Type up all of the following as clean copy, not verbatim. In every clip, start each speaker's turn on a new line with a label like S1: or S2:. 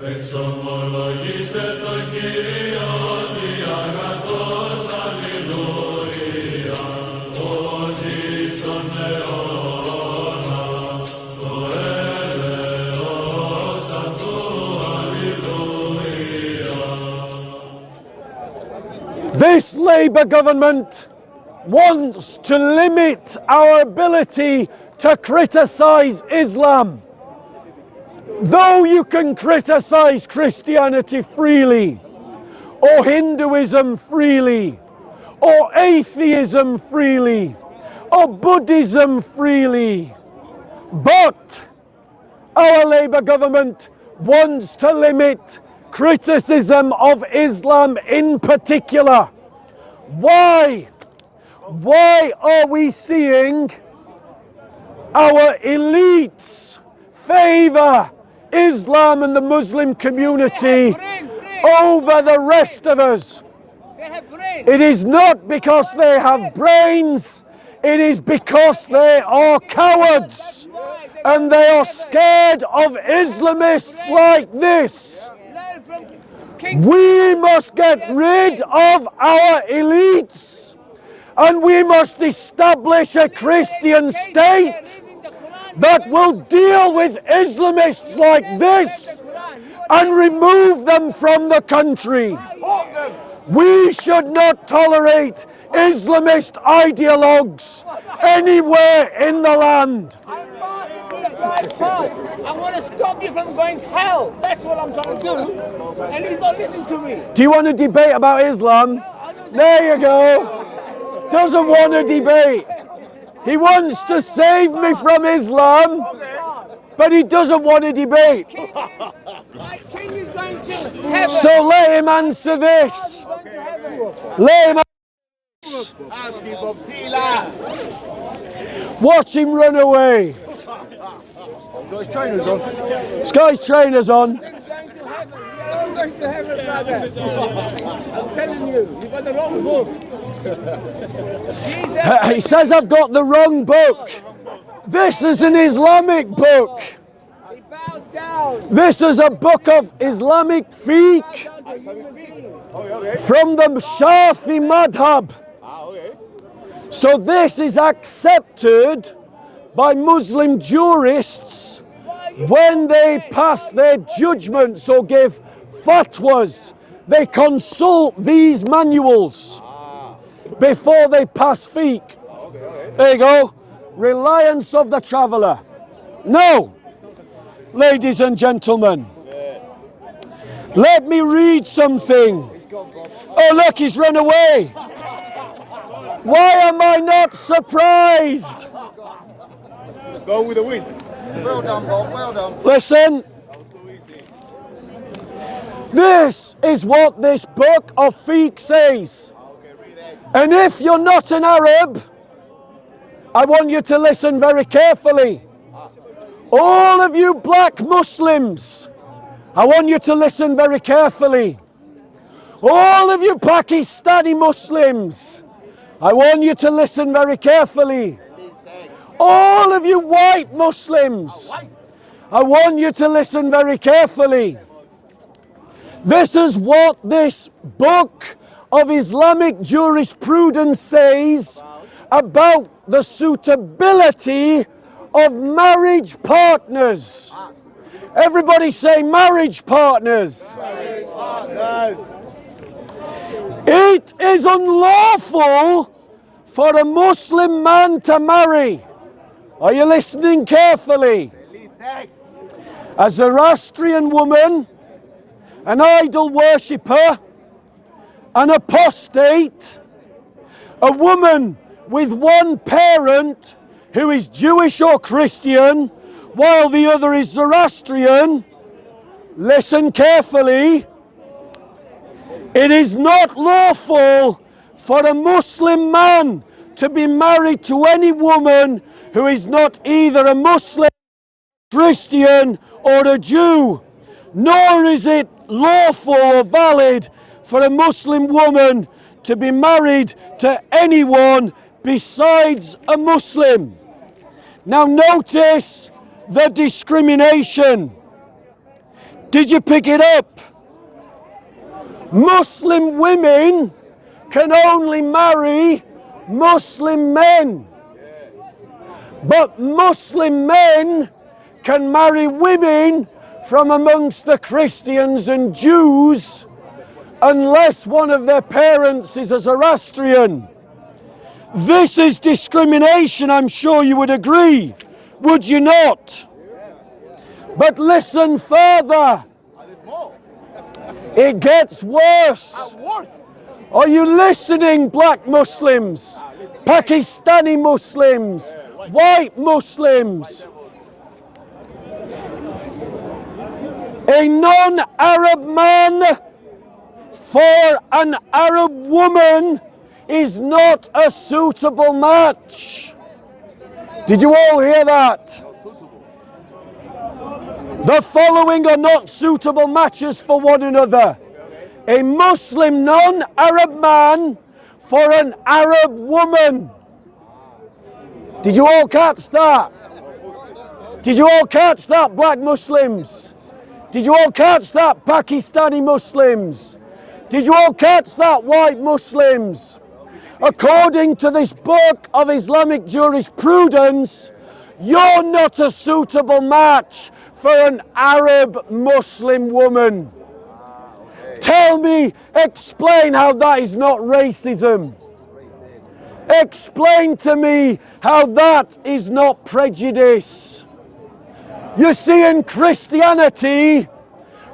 S1: This Labour government wants to limit our ability to criticise Islam. Though you can criticise Christianity freely, or Hinduism freely, or atheism freely, or Buddhism freely, but our Labour government wants to limit criticism of Islam in particular. Why? Why are we seeing our elites favour Islam and the Muslim community over the rest of us? It is not because they have brains, it is because they are cowards and they are scared of Islamists like this. We must get rid of our elites and we must establish a Christian state that will deal with Islamists like this and remove them from the country. We should not tolerate Islamist ideologues anywhere in the land.
S2: I want to stop you from going to hell. That's what I'm trying to do. And he's not listening to me.
S1: Do you want to debate about Islam? There you go. Doesn't want to debate. He wants to save me from Islam, but he doesn't want to debate.
S2: King is going to heaven.
S1: So let him answer this. Let him answer this. Watch him run away.
S3: Got his trainers on.
S1: He's got his trainers on.
S2: I'm going to heaven, brother. I'm telling you, you've got the wrong book.
S1: He says I've got the wrong book. This is an Islamic book.
S2: He bows down.
S1: This is a book of Islamic fiqh from the Shafi madhab. So this is accepted by Muslim jurists when they pass their judgments or give fatwas. They consult these manuals before they pass fiqh. There you go. Reliance of the traveller. No, ladies and gentlemen, let me read something. Oh look, he's run away. Why am I not surprised?
S3: Go with the wind. Well done, Bob. Well done.
S1: Listen. This is what this book of fiqh says. And if you're not an Arab, I want you to listen very carefully. All of you black Muslims, I want you to listen very carefully. All of you Pakistani Muslims, I want you to listen very carefully. All of you white Muslims, I want you to listen very carefully. This is what this book of Islamic jurisprudence says about the suitability of marriage partners. Everybody say marriage partners.
S3: Marriage partners.
S1: It is unlawful for a Muslim man to marry. Are you listening carefully? A Zoroastrian woman, an idol worshipper, an apostate, a woman with one parent who is Jewish or Christian, while the other is Zoroastrian. Listen carefully. It is not lawful for a Muslim man to be married to any woman who is not either a Muslim, Christian, or a Jew. Nor is it lawful or valid for a Muslim woman to be married to anyone besides a Muslim. Now notice the discrimination. Did you pick it up? Muslim women can only marry Muslim men. But Muslim men can marry women from amongst the Christians and Jews unless one of their parents is a Zoroastrian. This is discrimination, I'm sure you would agree. Would you not? But listen further. It gets worse. Are you listening, black Muslims, Pakistani Muslims, white Muslims? A non-Arab man for an Arab woman is not a suitable match. Did you all hear that? The following are not suitable matches for one another. A Muslim non-Arab man for an Arab woman. Did you all catch that? Did you all catch that, black Muslims? Did you all catch that, Pakistani Muslims? Did you all catch that, white Muslims? According to this book of Islamic jurisprudence, you're not a suitable match for an Arab Muslim woman. Tell me, explain how that is not racism. Explain to me how that is not prejudice. You see, in Christianity,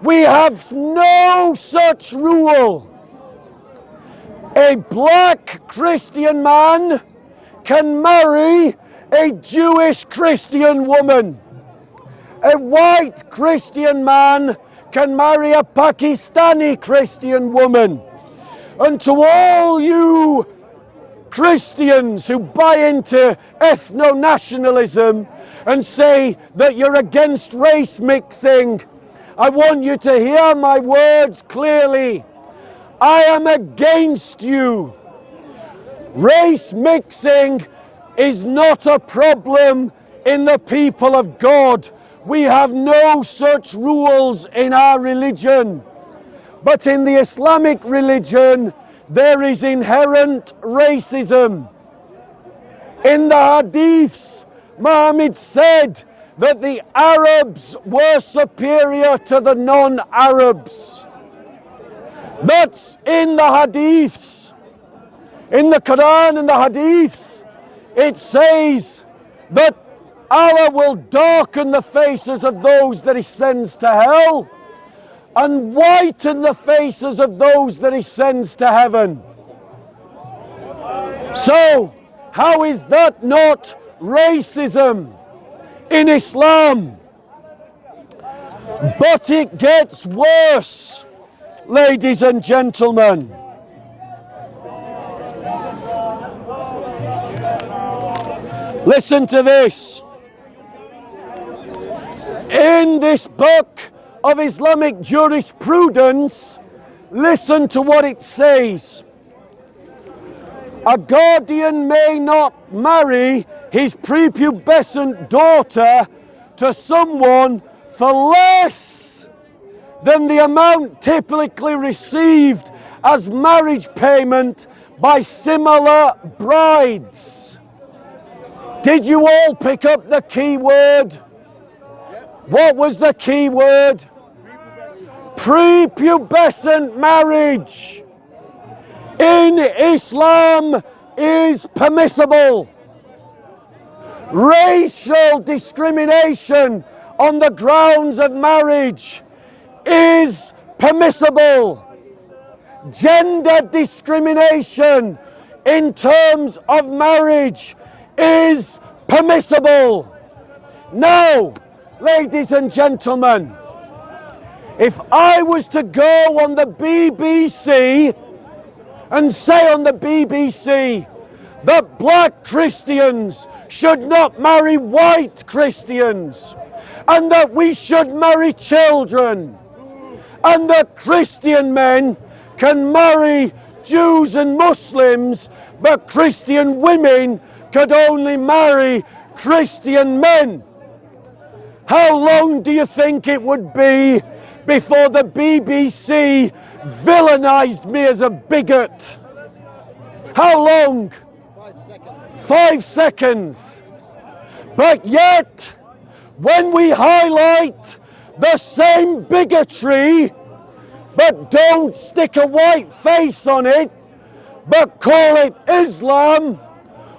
S1: we have no such rule. A black Christian man can marry a Jewish Christian woman. A white Christian man can marry a Pakistani Christian woman. And to all you Christians who buy into ethno-nationalism and say that you're against race mixing, I want you to hear my words clearly. I am against you. Race mixing is not a problem in the people of God. We have no such rules in our religion. But in the Islamic religion, there is inherent racism. In the Hadiths, Muhammad said that the Arabs were superior to the non-Arabs. That's in the Hadiths. In the Quran and the Hadiths, it says that Allah will darken the faces of those that He sends to hell and whiten the faces of those that He sends to heaven. So, how is that not racism in Islam? But it gets worse, ladies and gentlemen. Listen to this. In this book of Islamic jurisprudence, listen to what it says. A guardian may not marry his prepubescent daughter to someone for less than the amount typically received as marriage payment by similar brides. Did you all pick up the key word? What was the key word? Prepubescent marriage in Islam is permissible. Racial discrimination on the grounds of marriage is permissible. Gender discrimination in terms of marriage is permissible. Now, ladies and gentlemen, if I was to go on the BBC and say on the BBC that black Christians should not marry white Christians, and that we should marry children, and that Christian men can marry Jews and Muslims, but Christian women could only marry Christian men, how long do you think it would be before the BBC villainised me as a bigot. How long? 5 seconds. But yet, when we highlight the same bigotry, but don't stick a white face on it, but call it Islam,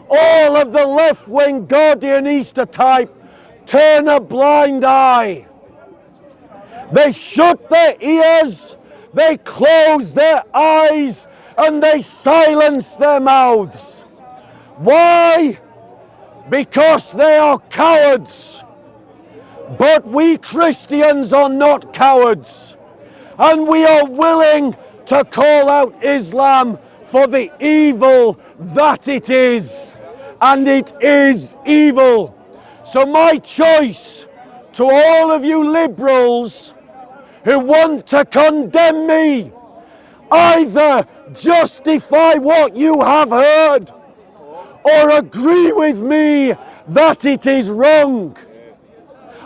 S1: all of the left-wing Guardian Easter type turn a blind eye. They shut their ears, they close their eyes, and they silence their mouths. Why? Because they are cowards. But we Christians are not cowards, and we are willing to call out Islam for the evil that it is, and it is evil. So my choice to all of you liberals who want to condemn me, either justify what you have heard or agree with me that it is wrong.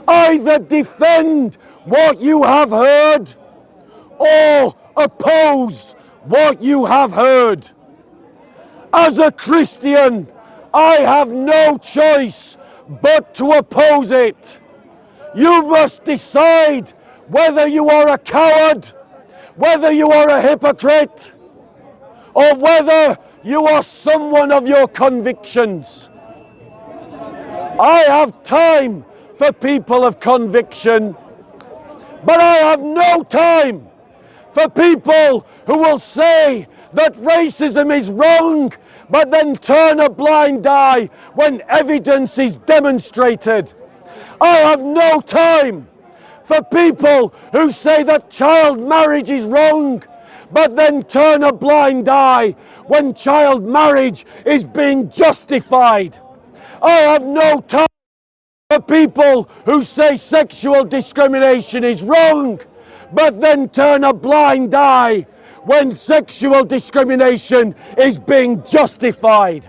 S1: Either defend what you have heard or oppose what you have heard. As a Christian, I have no choice but to oppose it. You must decide whether you are a coward, whether you are a hypocrite, or whether you are someone of your convictions. I have time for people of conviction, but I have no time for people who will say that racism is wrong, but then turn a blind eye when evidence is demonstrated. I have no time for people who say that child marriage is wrong, but then turn a blind eye when child marriage is being justified. I have no time for people who say sexual discrimination is wrong, but then turn a blind eye when sexual discrimination is being justified.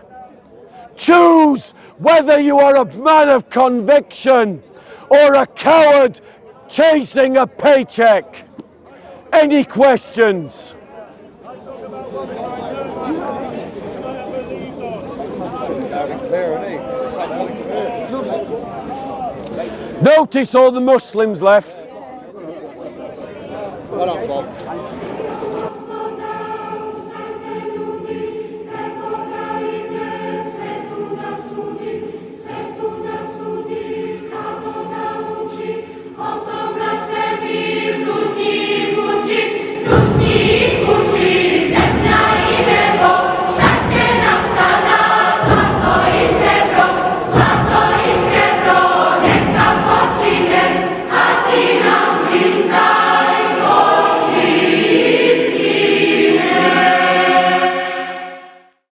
S1: Choose whether you are a man of conviction or a coward chasing a paycheck. Any questions? Notice all the Muslims left.
S3: Well done, Bob.